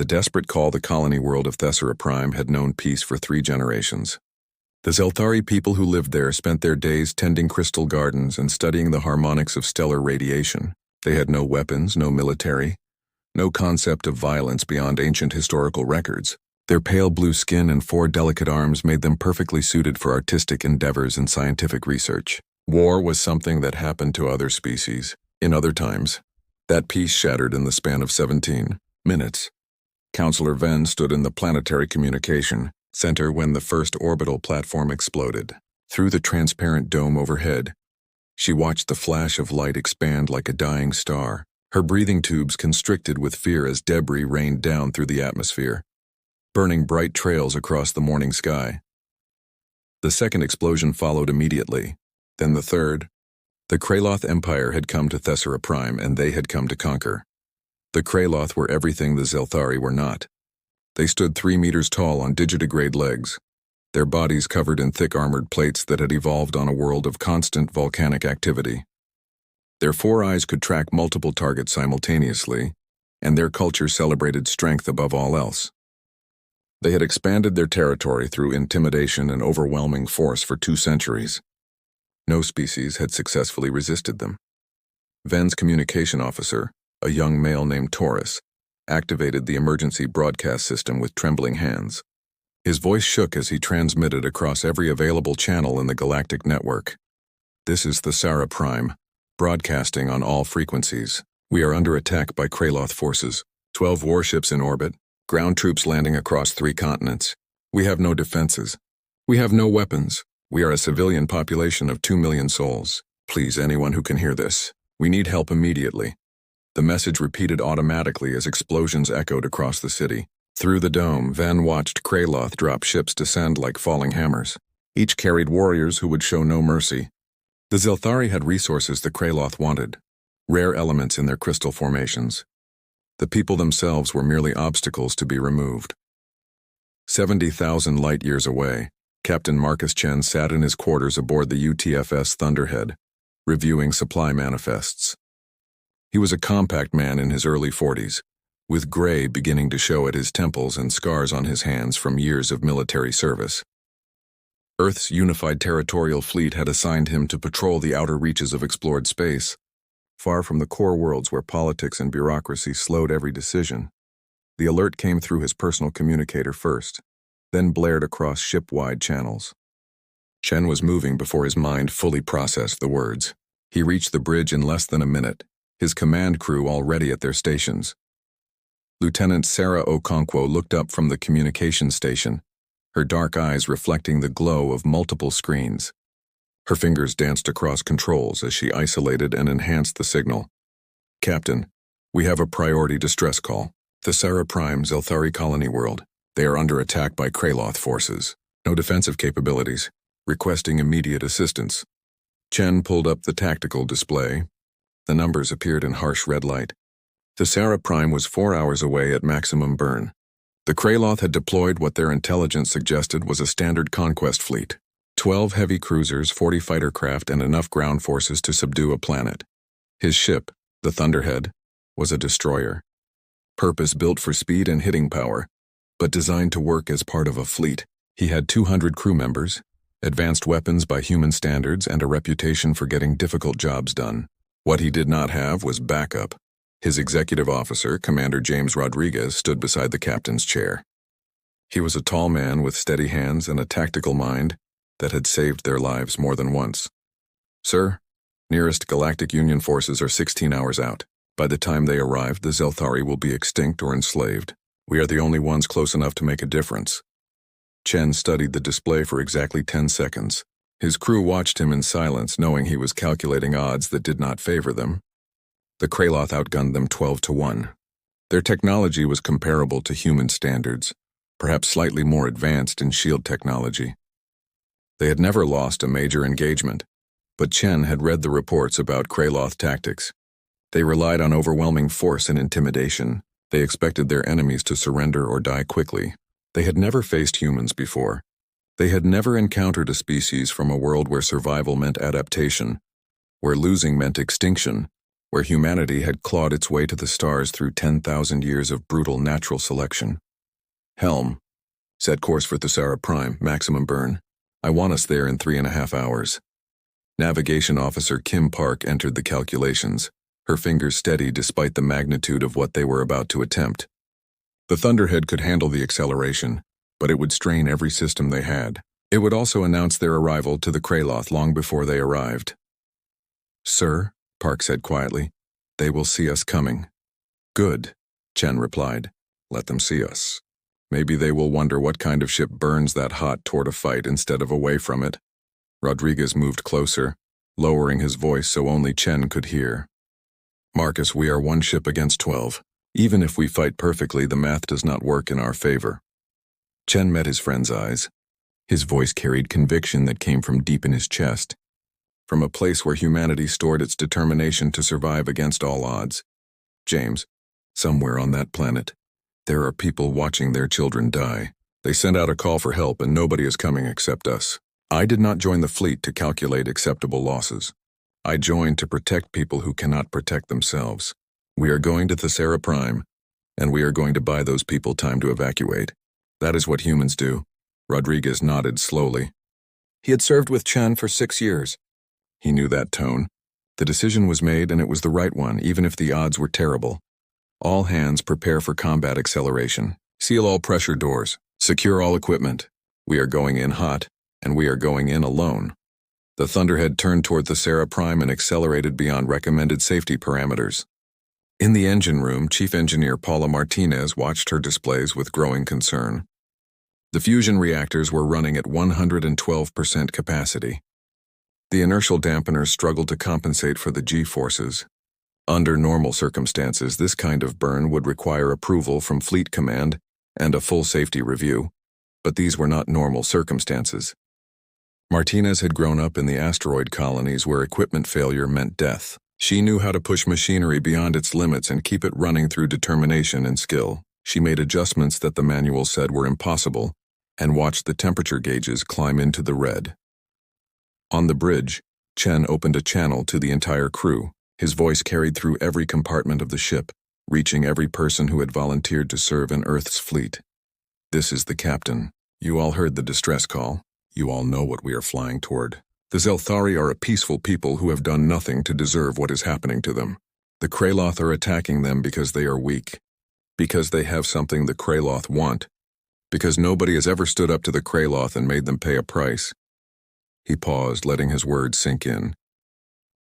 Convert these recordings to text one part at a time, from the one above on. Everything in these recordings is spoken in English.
The desperate call the colony world of Thessera Prime had known peace for 3 generations. The Zelthari people who lived there spent their days tending crystal gardens and studying the harmonics of stellar radiation. They had no weapons, no military, no concept of violence beyond ancient historical records. Their pale blue skin and 4 delicate arms made them perfectly suited for artistic endeavors and scientific research. War was something that happened to other species, in other times. That peace shattered in the span of 17 minutes. Counselor Venn stood in the planetary communication center when the first orbital platform exploded. Through the transparent dome overhead, she watched the flash of light expand like a dying star, her breathing tubes constricted with fear as debris rained down through the atmosphere, burning bright trails across the morning sky. The second explosion followed immediately, then the third. The Kraloth Empire had come to Thessera Prime, and they had come to conquer. The Kraloth were everything the Zelthari were not. They stood 3 meters tall on digitigrade legs, their bodies covered in thick armored plates that had evolved on a world of constant volcanic activity. Their 4 eyes could track multiple targets simultaneously, and their culture celebrated strength above all else. They had expanded their territory through intimidation and overwhelming force for 2 centuries. No species had successfully resisted them. Venn's communication officer, a young male named Taurus, activated the emergency broadcast system with trembling hands. His voice shook as he transmitted across every available channel in the galactic network. "This is Thessera Prime, broadcasting on all frequencies. We are under attack by Kraloth forces, 12 warships in orbit, ground troops landing across 3 continents. We have no defenses. We have no weapons. We are a civilian population of 2 million souls. Please, anyone who can hear this, we need help immediately." The message repeated automatically as explosions echoed across the city. Through the dome, Venn watched Kraloth drop ships descend like falling hammers. Each carried warriors who would show no mercy. The Zelthari had resources the Kraloth wanted, rare elements in their crystal formations. The people themselves were merely obstacles to be removed. 70,000 light-years away, Captain Marcus Chen sat in his quarters aboard the UTFS Thunderhead, reviewing supply manifests. He was a compact man in his early 40s, with gray beginning to show at his temples and scars on his hands from years of military service. Earth's unified territorial fleet had assigned him to patrol the outer reaches of explored space, far from the core worlds where politics and bureaucracy slowed every decision. The alert came through his personal communicator first, then blared across ship-wide channels. Chen was moving before his mind fully processed the words. He reached the bridge in less than a minute, his command crew already at their stations. Lieutenant Sarah Okonkwo looked up from the communication station, her dark eyes reflecting the glow of multiple screens. Her fingers danced across controls as she isolated and enhanced the signal. "Captain, we have a priority distress call. Thessera Prime, Zelthari colony world. They are under attack by Kraloth forces. No defensive capabilities. Requesting immediate assistance." Chen pulled up the tactical display. The numbers appeared in harsh red light. Thessera Prime was 4 hours away at maximum burn. The Kraloth had deployed what their intelligence suggested was a standard conquest fleet. 12 heavy cruisers, 40 fighter craft, and enough ground forces to subdue a planet. His ship, the Thunderhead, was a destroyer. Purpose-built for speed and hitting power, but designed to work as part of a fleet. He had 200 crew members, advanced weapons by human standards, and a reputation for getting difficult jobs done. What he did not have was backup. His executive officer, Commander James Rodriguez, stood beside the captain's chair. He was a tall man with steady hands and a tactical mind that had saved their lives more than once. "Sir, nearest Galactic Union forces are 16 hours out. By the time they arrive, the Zelthari will be extinct or enslaved. We are the only ones close enough to make a difference." Chen studied the display for exactly 10 seconds. His crew watched him in silence, knowing he was calculating odds that did not favor them. The Kraloth outgunned them 12-1. Their technology was comparable to human standards, perhaps slightly more advanced in shield technology. They had never lost a major engagement, but Chen had read the reports about Kraloth tactics. They relied on overwhelming force and intimidation. They expected their enemies to surrender or die quickly. They had never faced humans before. They had never encountered a species from a world where survival meant adaptation, where losing meant extinction, where humanity had clawed its way to the stars through 10,000 years of brutal natural selection. Helm. Set course for Thesara Prime, maximum burn. I want us there in 3.5 hours. Navigation Officer Kim Park entered the calculations, her fingers steady despite the magnitude of what they were about to attempt. The Thunderhead could handle the acceleration, but it would strain every system they had. It would also announce their arrival to the Kraloth long before they arrived. Sir, Park said quietly, they will see us coming. Good, Chen replied. Let them see us. Maybe they will wonder what kind of ship burns that hot toward a fight instead of away from it. Rodriguez moved closer, lowering his voice so only Chen could hear. Marcus, we are 1 ship against 12. Even if we fight perfectly, the math does not work in our favor. Chen met his friend's eyes. His voice carried conviction that came from deep in his chest, from a place where humanity stored its determination to survive against all odds. James, somewhere on that planet, there are people watching their children die. They sent out a call for help and nobody is coming except us. I did not join the fleet to calculate acceptable losses. I joined to protect people who cannot protect themselves. We are going to Thesara Prime, and we are going to buy those people time to evacuate. That is what humans do. Rodriguez nodded slowly. He had served with Chen for 6 years. He knew that tone. The decision was made and it was the right one, even if the odds were terrible. All hands prepare for combat acceleration. Seal all pressure doors. Secure all equipment. We are going in hot, and we are going in alone. The Thunderhead turned toward Thesara Prime and accelerated beyond recommended safety parameters. In the engine room, Chief Engineer Paula Martinez watched her displays with growing concern. The fusion reactors were running at 112% capacity. The inertial dampeners struggled to compensate for the G-forces. Under normal circumstances, this kind of burn would require approval from Fleet Command and a full safety review, but these were not normal circumstances. Martinez had grown up in the asteroid colonies where equipment failure meant death. She knew how to push machinery beyond its limits and keep it running through determination and skill. She made adjustments that the manual said were impossible and watched the temperature gauges climb into the red. On the bridge, Chen opened a channel to the entire crew. His voice carried through every compartment of the ship, reaching every person who had volunteered to serve in Earth's fleet. This is the captain. You all heard the distress call. You all know what we are flying toward. The Zelthari are a peaceful people who have done nothing to deserve what is happening to them. The Kraloth are attacking them because they are weak, because they have something the Kraloth want, because nobody has ever stood up to the Kraloth and made them pay a price. He paused, letting his words sink in.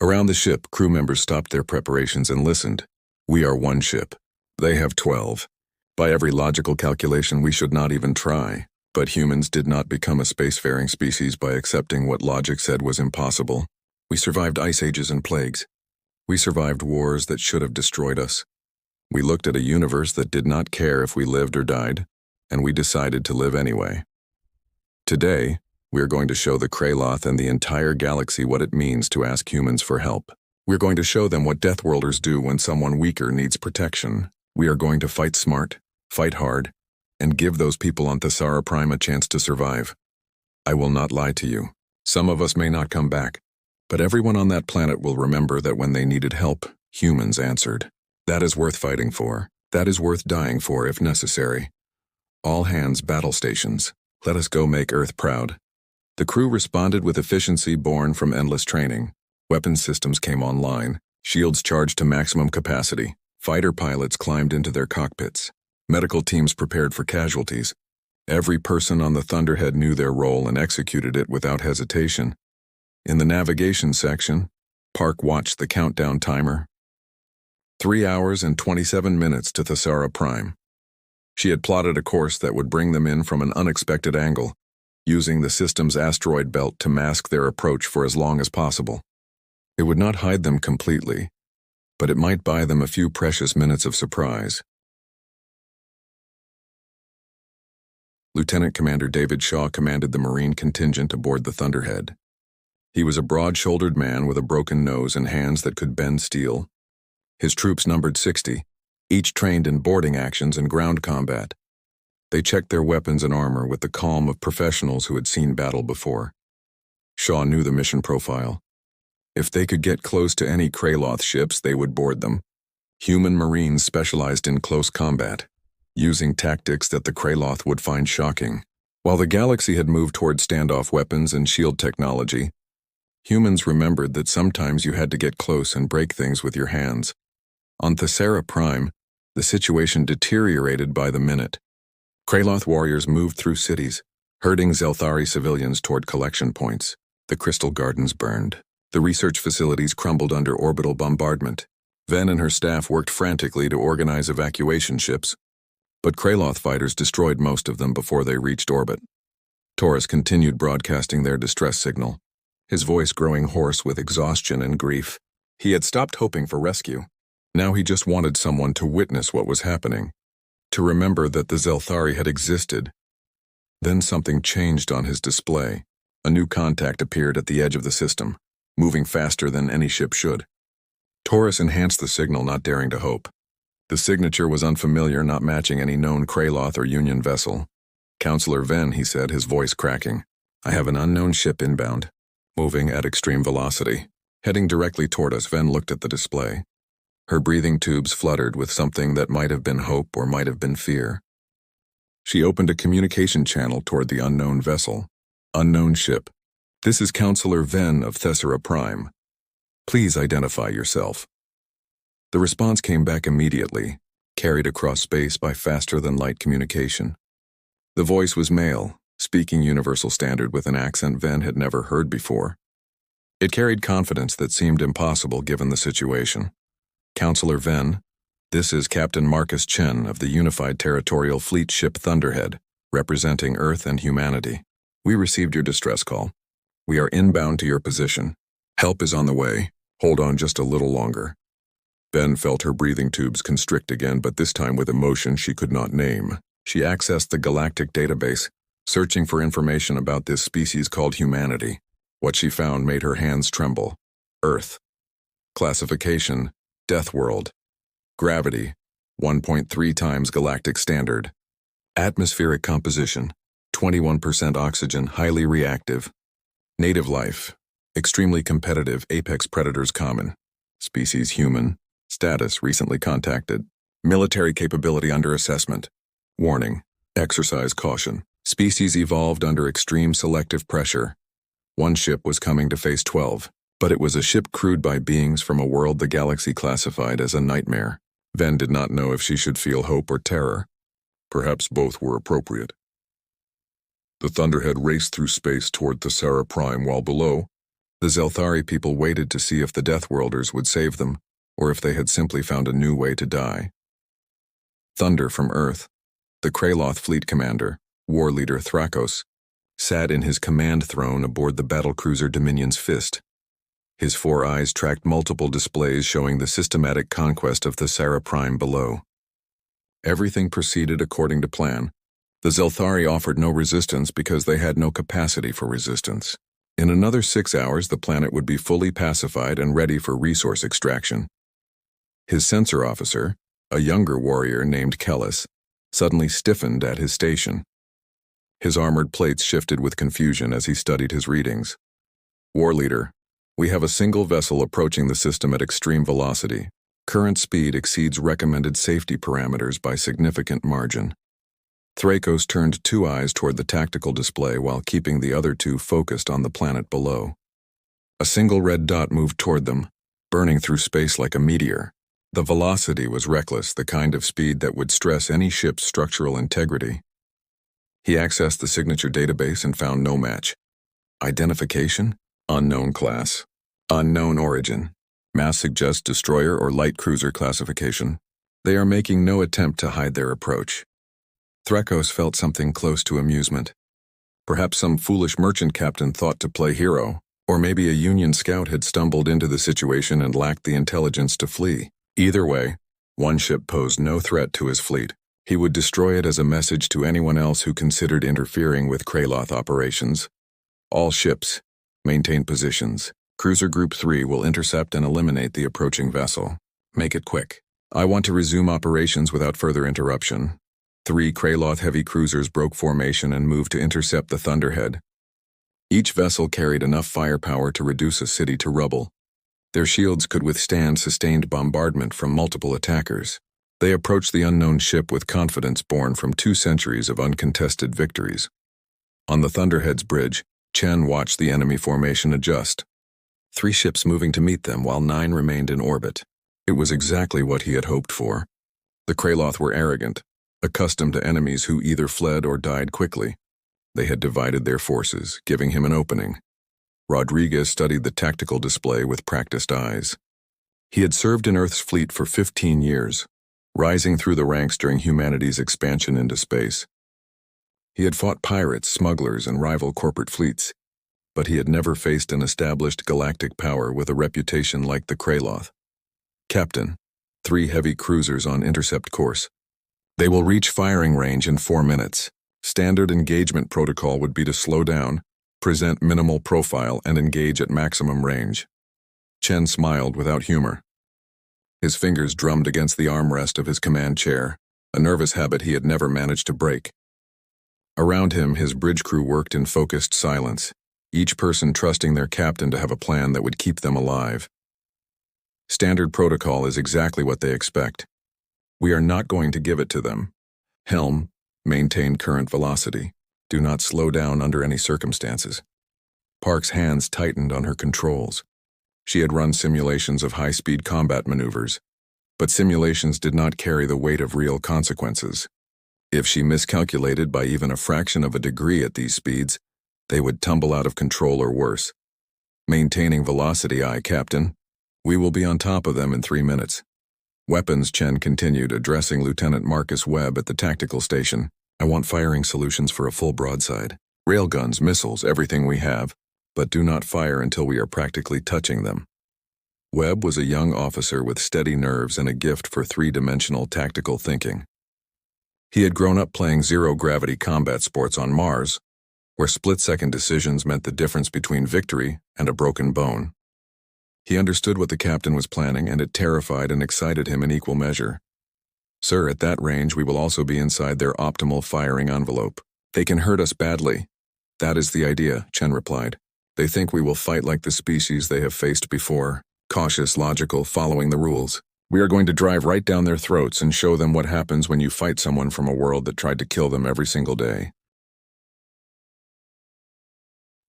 Around the ship, crew members stopped their preparations and listened. We are 1 ship. They have 12. By every logical calculation, we should not even try. But humans did not become a spacefaring species by accepting what logic said was impossible. We survived ice ages and plagues. We survived wars that should have destroyed us. We looked at a universe that did not care if we lived or died, and we decided to live anyway. Today, we are going to show the Kraloth and the entire galaxy what it means to ask humans for help. We're going to show them what Deathworlders do when someone weaker needs protection. We are going to fight smart, fight hard, and give those people on Thesara Prime a chance to survive. I will not lie to you. Some of us may not come back, but everyone on that planet will remember that when they needed help, humans answered. That is worth fighting for. That is worth dying for if necessary. All hands battle stations. Let us go make Earth proud. The crew responded with efficiency born from endless training. Weapons systems came online, shields charged to maximum capacity. Fighter pilots climbed into their cockpits. Medical teams prepared for casualties. Every person on the Thunderhead knew their role and executed it without hesitation. In the navigation section, Park watched the countdown timer. 3 hours and 27 minutes to Thesara Prime. She had plotted a course that would bring them in from an unexpected angle, using the system's asteroid belt to mask their approach for as long as possible. It would not hide them completely, but it might buy them a few precious minutes of surprise. Lieutenant Commander David Shaw commanded the Marine contingent aboard the Thunderhead. He was a broad-shouldered man with a broken nose and hands that could bend steel. His troops numbered 60, each trained in boarding actions and ground combat. They checked their weapons and armor with the calm of professionals who had seen battle before. Shaw knew the mission profile. If they could get close to any Kraloth ships, they would board them. Human Marines specialized in close combat, using tactics that the Kraloth would find shocking. While the galaxy had moved toward standoff weapons and shield technology, humans remembered that sometimes you had to get close and break things with your hands. On Thessera Prime, the situation deteriorated by the minute. Kraloth warriors moved through cities, herding Zelthari civilians toward collection points. The crystal gardens burned. The research facilities crumbled under orbital bombardment. Ven and her staff worked frantically to organize evacuation ships, but Kraloth fighters destroyed most of them before they reached orbit. Taurus continued broadcasting their distress signal, his voice growing hoarse with exhaustion and grief. He had stopped hoping for rescue. Now he just wanted someone to witness what was happening, to remember that the Zelthari had existed. Then something changed on his display. A new contact appeared at the edge of the system, moving faster than any ship should. Taurus enhanced the signal, not daring to hope. The signature was unfamiliar, not matching any known Kraloth or Union vessel. "Counselor Ven," he said, his voice cracking. "I have an unknown ship inbound, moving at extreme velocity." Heading directly toward us, Ven looked at the display. Her breathing tubes fluttered with something that might have been hope or might have been fear. She opened a communication channel toward the unknown vessel. "Unknown ship. This is Counselor Ven of Thessera Prime. Please identify yourself." The response came back immediately, carried across space by faster-than-light communication. The voice was male, speaking Universal Standard with an accent Ven had never heard before. It carried confidence that seemed impossible given the situation. "Counselor Ven, this is Captain Marcus Chen of the Unified Territorial Fleet ship Thunderhead, representing Earth and humanity. We received your distress call. We are inbound to your position. Help is on the way. Hold on just a little longer." Ven felt her breathing tubes constrict again, but this time with emotion she could not name. She accessed the galactic database, searching for information about this species called humanity. What she found made her hands tremble. Earth. Classification: Deathworld. Gravity: 1.3 times galactic standard. Atmospheric composition: 21% oxygen, highly reactive. Native life: extremely competitive, apex predators common. Species human. Status: recently contacted. Military capability under assessment. Warning: exercise caution. Species evolved under extreme selective pressure. One ship was coming to Phase 12, but it was a ship crewed by beings from a world the galaxy classified as a nightmare. Ven did not know if she should feel hope or terror. Perhaps both were appropriate. The Thunderhead raced through space toward Thessera Prime, while below, the Zelthari people waited to see if the Deathworlders would save them, or if they had simply found a new way to die. Thunder from Earth. The Kraloth fleet commander, war leader Thrakos, sat in his command throne aboard the battlecruiser Dominion's Fist. His 4 eyes tracked multiple displays showing the systematic conquest of Thessera Prime below. Everything proceeded according to plan. The Zelthari offered no resistance because they had no capacity for resistance. In another 6 hours, the planet would be fully pacified and ready for resource extraction. His sensor officer, a younger warrior named Kellis, suddenly stiffened at his station. His armored plates shifted with confusion as he studied his readings. "War leader, we have a single vessel approaching the system at extreme velocity. Current speed exceeds recommended safety parameters by significant margin." Thrakos turned 2 eyes toward the tactical display while keeping the other 2 focused on the planet below. A single red dot moved toward them, burning through space like a meteor. The velocity was reckless, the kind of speed that would stress any ship's structural integrity. He accessed the signature database and found no match. Identification: unknown class. Unknown origin. Mass suggests destroyer or light cruiser classification. They are making no attempt to hide their approach. Thrakos felt something close to amusement. Perhaps some foolish merchant captain thought to play hero, or maybe a Union scout had stumbled into the situation and lacked the intelligence to flee. Either way, one ship posed no threat to his fleet. He would destroy it as a message to anyone else who considered interfering with Kraloth operations. All ships, maintain positions. Cruiser Group 3 will intercept and eliminate the approaching vessel. Make it quick. I want to resume operations without further interruption. 3 Kraloth heavy cruisers broke formation and moved to intercept the Thunderhead. Each vessel carried enough firepower to reduce a city to rubble, Their shields could withstand sustained bombardment from multiple attackers. They approached the unknown ship with confidence born from 2 centuries of uncontested victories. On the Thunderhead's bridge, Chen watched the enemy formation adjust. 3 ships moving to meet them while 9 remained in orbit. It was exactly what he had hoped for. The Kraloth were arrogant, accustomed to enemies who either fled or died quickly. They had divided their forces, giving him an opening. Rodriguez studied the tactical display with practiced eyes. He had served in Earth's fleet for 15 years, rising through the ranks during humanity's expansion into space. He had fought pirates, smugglers, and rival corporate fleets, but he had never faced an established galactic power with a reputation like the Kraloth. Captain, 3 heavy cruisers on intercept course. They will reach firing range in 4 minutes. Standard engagement protocol would be to slow down, present minimal profile, and engage at maximum range. Chen smiled without humor. His fingers drummed against the armrest of his command chair, a nervous habit he had never managed to break. Around him, his bridge crew worked in focused silence, each person trusting their captain to have a plan that would keep them alive. Standard protocol is exactly what they expect. We are not going to give it to them. Helm, maintain current velocity. Do not slow down under any circumstances. Park's hands tightened on her controls. She had run simulations of high-speed combat maneuvers, but simulations did not carry the weight of real consequences. If she miscalculated by even a fraction of a degree at these speeds, they would tumble out of control or worse. Maintaining velocity, aye, Captain. We will be on top of them in 3 minutes. Weapons, Chen continued, addressing Lieutenant Marcus Webb at the tactical station. I want firing solutions for a full broadside. Railguns, missiles, everything we have, but do not fire until we are practically touching them. Webb was a young officer with steady nerves and a gift for 3-dimensional tactical thinking. He had grown up playing zero-gravity combat sports on Mars, where split-second decisions meant the difference between victory and a broken bone. He understood what the captain was planning, and it terrified and excited him in equal measure. Sir, at that range we will also be inside their optimal firing envelope. They can hurt us badly. That is the idea, Chen replied. They think we will fight like the species they have faced before, cautious, logical, following the rules. We are going to drive right down their throats and show them what happens when you fight someone from a world that tried to kill them every single day.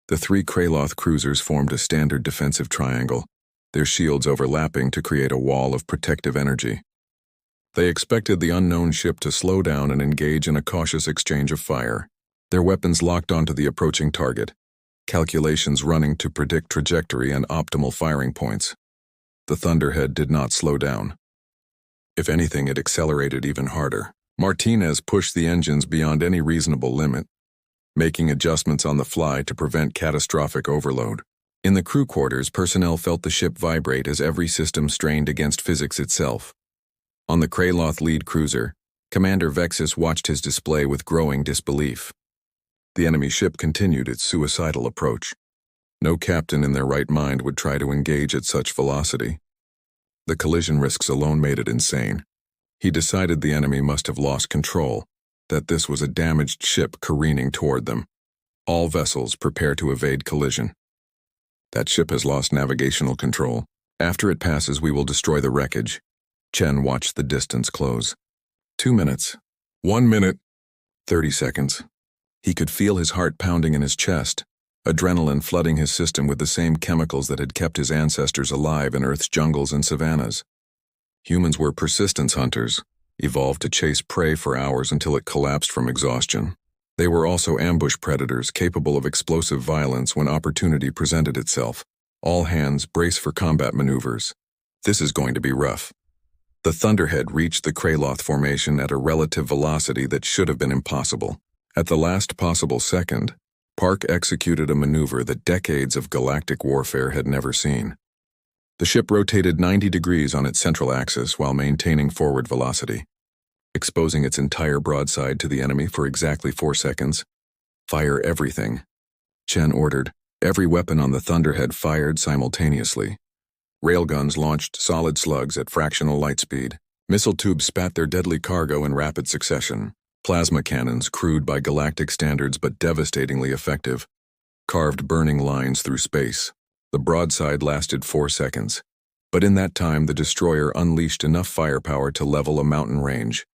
The 3 Kraloth cruisers formed a standard defensive triangle, their shields overlapping to create a wall of protective energy. They expected the unknown ship to slow down and engage in a cautious exchange of fire, their weapons locked onto the approaching target, calculations running to predict trajectory and optimal firing points. The Thunderhead did not slow down. If anything, it accelerated even harder. Martinez pushed the engines beyond any reasonable limit, making adjustments on the fly to prevent catastrophic overload. In the crew quarters, personnel felt the ship vibrate as every system strained against physics itself. On the Kraloth lead cruiser, Commander Vexus watched his display with growing disbelief. The enemy ship continued its suicidal approach. No captain in their right mind would try to engage at such velocity. The collision risks alone made it insane. He decided the enemy must have lost control, that this was a damaged ship careening toward them. All vessels prepare to evade collision. That ship has lost navigational control. After it passes, we will destroy the wreckage. Chen watched the distance close. 2 minutes. 1 minute. 30 seconds. He could feel his heart pounding in his chest, adrenaline flooding his system with the same chemicals that had kept his ancestors alive in Earth's jungles and savannas. Humans were persistence hunters, evolved to chase prey for hours until it collapsed from exhaustion. They were also ambush predators capable of explosive violence when opportunity presented itself. All hands brace for combat maneuvers. This is going to be rough. The Thunderhead reached the Kraloth formation at a relative velocity that should have been impossible. At the last possible second, Park executed a maneuver that decades of galactic warfare had never seen. The ship rotated 90 degrees on its central axis while maintaining forward velocity, exposing its entire broadside to the enemy for exactly 4 seconds. Fire everything, Chen ordered. Every weapon on the Thunderhead fired simultaneously. Railguns launched solid slugs at fractional light speed. Missile tubes spat their deadly cargo in rapid succession. Plasma cannons, crude by galactic standards but devastatingly effective, carved burning lines through space. The broadside lasted 4 seconds. But in that time, the destroyer unleashed enough firepower to level a mountain range.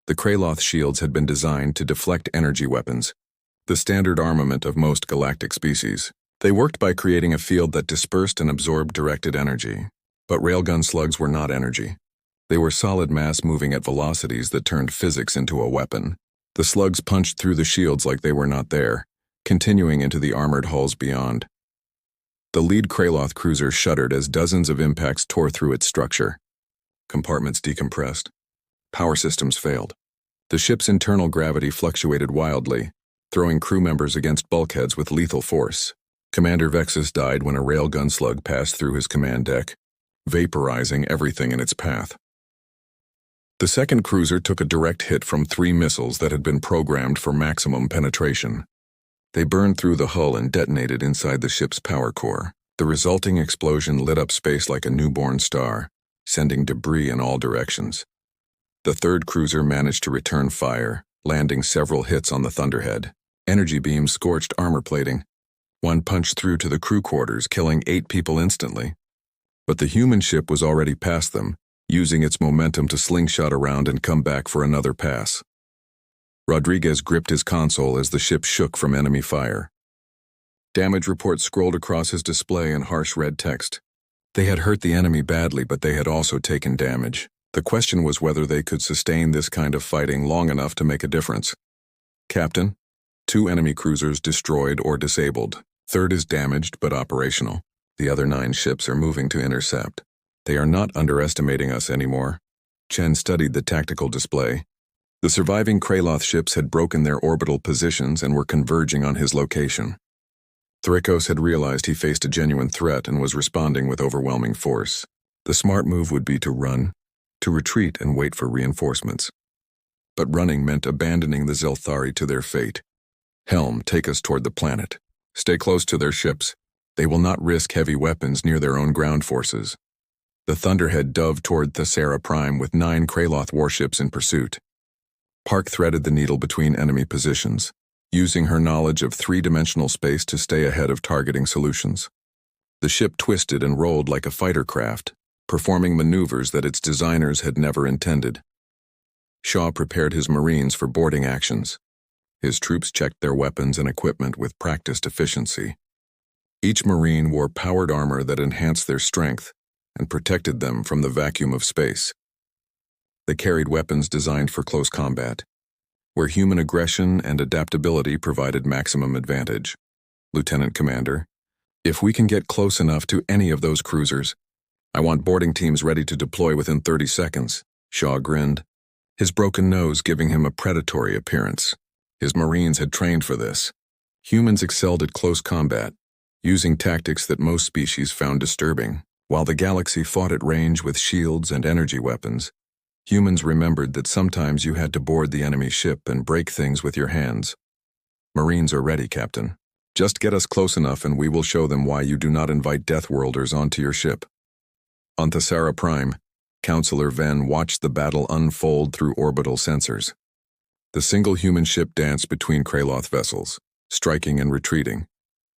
The Kraloth shields had been designed to deflect energy weapons, the standard armament of most galactic species. They worked by creating a field that dispersed and absorbed directed energy. But railgun slugs were not energy. They were solid mass moving at velocities that turned physics into a weapon. The slugs punched through the shields like they were not there, continuing into the armored hulls beyond. The lead Kraloth cruiser shuddered as dozens of impacts tore through its structure. Compartments decompressed. Power systems failed. The ship's internal gravity fluctuated wildly, throwing crew members against bulkheads with lethal force. Commander Vexus died when a railgun slug passed through his command deck, vaporizing everything in its path. The second cruiser took a direct hit from 3 missiles that had been programmed for maximum penetration. They burned through the hull and detonated inside the ship's power core. The resulting explosion lit up space like a newborn star, sending debris in all directions. The third cruiser managed to return fire, landing several hits on the Thunderhead. Energy beams scorched armor plating. One punched through to the crew quarters, killing 8 people instantly. But the human ship was already past them, using its momentum to slingshot around and come back for another pass. Rodriguez gripped his console as the ship shook from enemy fire. Damage reports scrolled across his display in harsh red text. They had hurt the enemy badly, but they had also taken damage. The question was whether they could sustain this kind of fighting long enough to make a difference. Captain, 2 enemy cruisers destroyed or disabled. Third is damaged but operational. The other 9 ships are moving to intercept. They are not underestimating us anymore. Chen studied the tactical display. The surviving Kraloth ships had broken their orbital positions and were converging on his location. Thrikos had realized he faced a genuine threat and was responding with overwhelming force. The smart move would be to run, to retreat and wait for reinforcements. But running meant abandoning the Zelthari to their fate. Helm, take us toward the planet. Stay close to their ships. They will not risk heavy weapons near their own ground forces. The Thunderhead dove toward Thessera Prime with 9 Kraloth warships in pursuit. Park threaded the needle between enemy positions, using her knowledge of 3-dimensional space to stay ahead of targeting solutions. The ship twisted and rolled like a fighter craft, performing maneuvers that its designers had never intended. Shaw prepared his Marines for boarding actions. His troops checked their weapons and equipment with practiced efficiency. Each Marine wore powered armor that enhanced their strength and protected them from the vacuum of space. They carried weapons designed for close combat, where human aggression and adaptability provided maximum advantage. Lieutenant Commander, if we can get close enough to any of those cruisers, I want boarding teams ready to deploy within 30 seconds. Shaw grinned, his broken nose giving him a predatory appearance. His Marines had trained for this. Humans excelled at close combat, using tactics that most species found disturbing. While the galaxy fought at range with shields and energy weapons, humans remembered that sometimes you had to board the enemy ship and break things with your hands. Marines are ready, Captain. Just get us close enough and we will show them why you do not invite Deathworlders onto your ship. On Thessera Prime, Counselor Ven watched the battle unfold through orbital sensors. The single human ship danced between Kraloth vessels, striking and retreating,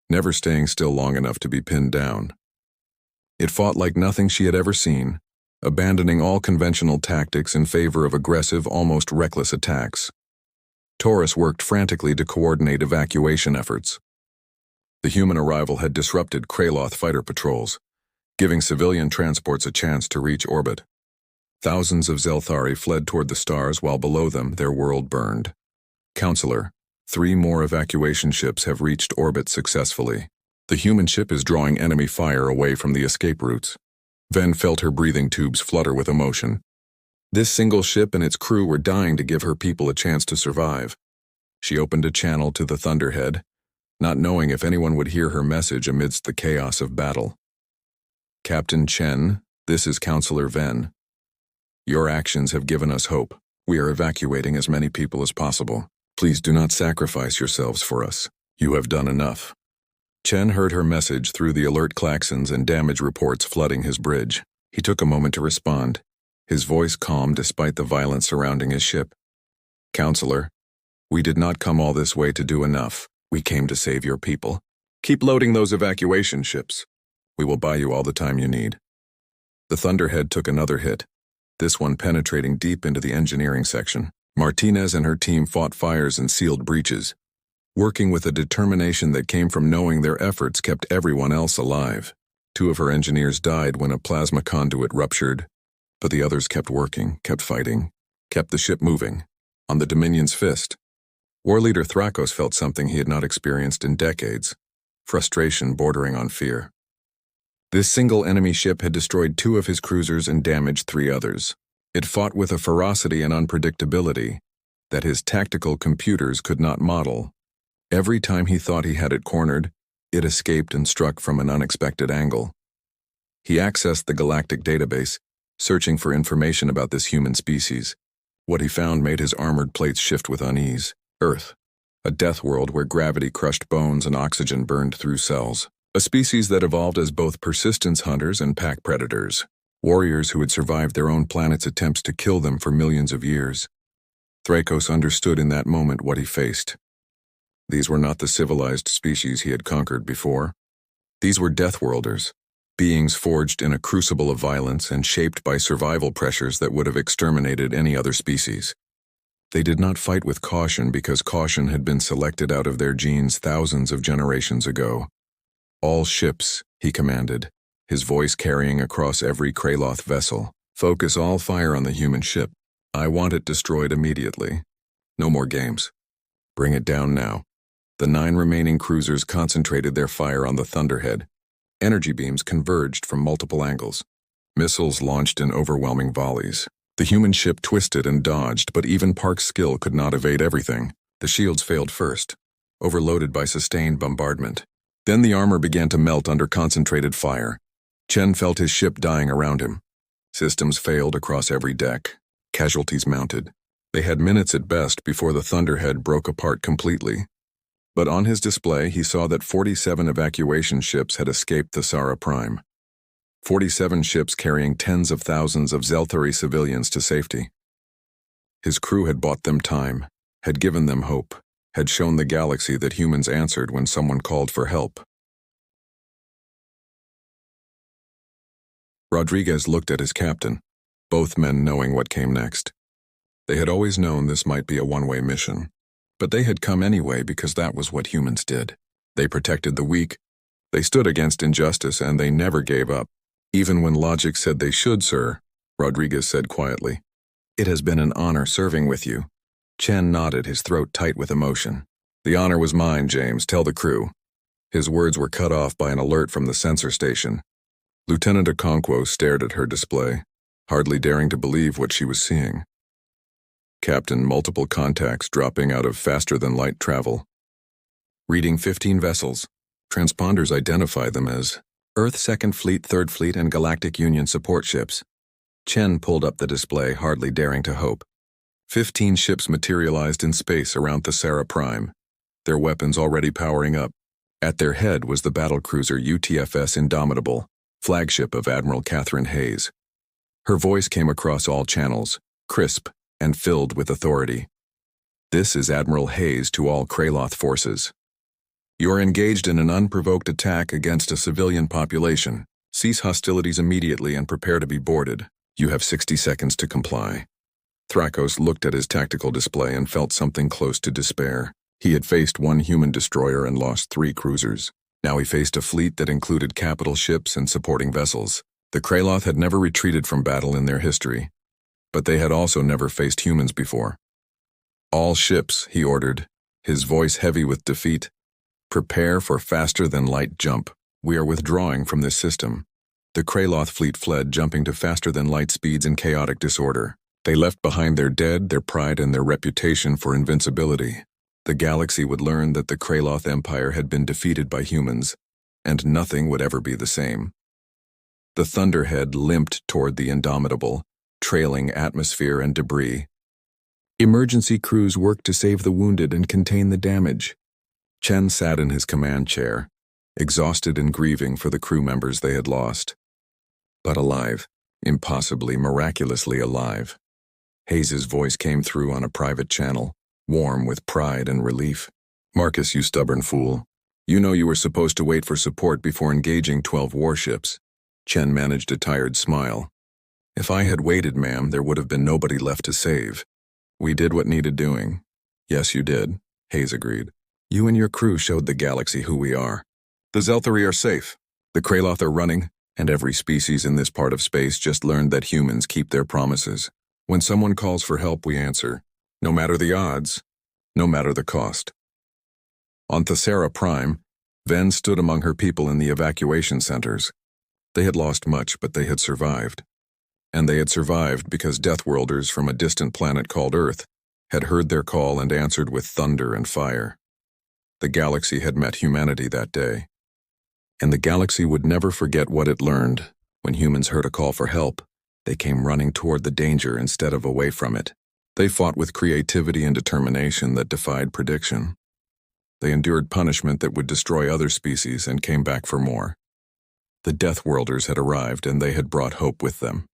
never staying still long enough to be pinned down. It fought like nothing she had ever seen, abandoning all conventional tactics in favor of aggressive, almost reckless attacks. Taurus worked frantically to coordinate evacuation efforts. The human arrival had disrupted Kraloth fighter patrols, giving civilian transports a chance to reach orbit. Thousands of Zelthari fled toward the stars while below them their world burned. Counselor, 3 more evacuation ships have reached orbit successfully. The human ship is drawing enemy fire away from the escape routes. Ven felt her breathing tubes flutter with emotion. This single ship and its crew were dying to give her people a chance to survive. She opened a channel to the Thunderhead, not knowing if anyone would hear her message amidst the chaos of battle. Captain Chen, this is Counselor Ven. Your actions have given us hope. We are evacuating as many people as possible. Please do not sacrifice yourselves for us. You have done enough. Chen heard her message through the alert klaxons and damage reports flooding his bridge. He took a moment to respond, his voice calm despite the violence surrounding his ship. Counselor, we did not come all this way to do enough. We came to save your people. Keep loading those evacuation ships. We will buy you all the time you need. The Thunderhead took another hit, this one penetrating deep into the engineering section. Martinez and her team fought fires and sealed breaches, working with a determination that came from knowing their efforts kept everyone else alive. 2 of her engineers died when a plasma conduit ruptured, but the others kept working, kept fighting, kept the ship moving. On the Dominion's fist, War Leader Thrakos felt something he had not experienced in decades, frustration bordering on fear. This single enemy ship had destroyed 2 of his cruisers and damaged 3 others. It fought with a ferocity and unpredictability that his tactical computers could not model. Every time he thought he had it cornered, it escaped and struck from an unexpected angle. He accessed the galactic database, searching for information about this human species. What he found made his armored plates shift with unease. Earth, a death world where gravity crushed bones and oxygen burned through cells. A species that evolved as both persistence hunters and pack predators. Warriors who had survived their own planet's attempts to kill them for millions of years. Thrakos understood in that moment what he faced. These were not the civilized species he had conquered before. These were Deathworlders, beings forged in a crucible of violence and shaped by survival pressures that would have exterminated any other species. They did not fight with caution because caution had been selected out of their genes thousands of generations ago. All ships, he commanded, his voice carrying across every Kraloth vessel. Focus all fire on the human ship. I want it destroyed immediately. No more games. Bring it down now. The 9 remaining cruisers concentrated their fire on the Thunderhead. Energy beams converged from multiple angles. Missiles launched in overwhelming volleys. The human ship twisted and dodged, but even Park's skill could not evade everything. The shields failed first, overloaded by sustained bombardment. Then the armor began to melt under concentrated fire. Chen felt his ship dying around him. Systems failed across every deck. Casualties mounted. They had minutes at best before the Thunderhead broke apart completely. But on his display, he saw that 47 evacuation ships had escaped the Sara Prime. 47 ships carrying tens of thousands of Zelthari civilians to safety. His crew had bought them time, had given them hope, had shown the galaxy that humans answered when someone called for help. Rodriguez looked at his captain, both men knowing what came next. They had always known this might be a one-way mission. But they had come anyway because that was what humans did. They protected the weak, they stood against injustice, and they never gave up. Even when logic said they should, sir, Rodriguez said quietly. It has been an honor serving with you. Chen nodded, his throat tight with emotion. The honor was mine, James, tell the crew. His words were cut off by an alert from the sensor station. Lieutenant Okonkwo stared at her display, hardly daring to believe what she was seeing. Captain, multiple contacts dropping out of faster-than-light travel. Reading 15 vessels. Transponders identify them as Earth 2nd Fleet, 3rd Fleet, and Galactic Union support ships. Chen pulled up the display, hardly daring to hope. 15 ships materialized in space around the Sara Prime, their weapons already powering up. At their head was the battlecruiser UTFS Indomitable, flagship of Admiral Catherine Hayes. Her voice came across all channels, crisp, and filled with authority. This is Admiral Hayes to all Kraloth forces. You are engaged in an unprovoked attack against a civilian population. Cease hostilities immediately and prepare to be boarded. You have 60 seconds to comply. Thrakos looked at his tactical display and felt something close to despair. He had faced 1 human destroyer and lost 3 cruisers. Now he faced a fleet that included capital ships and supporting vessels. The Kraloth had never retreated from battle in their history. But they had also never faced humans before. All ships, he ordered, his voice heavy with defeat. Prepare for faster-than-light jump. We are withdrawing from this system. The Kraloth fleet fled, jumping to faster-than-light speeds in chaotic disorder. They left behind their dead, their pride, and their reputation for invincibility. The galaxy would learn that the Kraloth Empire had been defeated by humans, and nothing would ever be the same. The Thunderhead limped toward the Indomitable, trailing atmosphere and debris. Emergency crews worked to save the wounded and contain the damage. Chen sat in his command chair, exhausted and grieving for the crew members they had lost. But alive, impossibly, miraculously alive. Hayes's voice came through on a private channel, warm with pride and relief. Marcus, you stubborn fool. You know you were supposed to wait for support before engaging 12 warships. Chen managed a tired smile. If I had waited, ma'am, there would have been nobody left to save. We did what needed doing. Yes, you did, Hayes agreed. You and your crew showed the galaxy who we are. The Zelthari are safe. The Kraloth are running, and every species in this part of space just learned that humans keep their promises. When someone calls for help, we answer, no matter the odds, no matter the cost. On Thessera Prime, Ven stood among her people in the evacuation centers. They had lost much, but they had survived. And they had survived because Deathworlders from a distant planet called Earth had heard their call and answered with thunder and fire. The galaxy had met humanity that day. And the galaxy would never forget what it learned. When humans heard a call for help, they came running toward the danger instead of away from it. They fought with creativity and determination that defied prediction. They endured punishment that would destroy other species and came back for more. The Deathworlders had arrived and they had brought hope with them.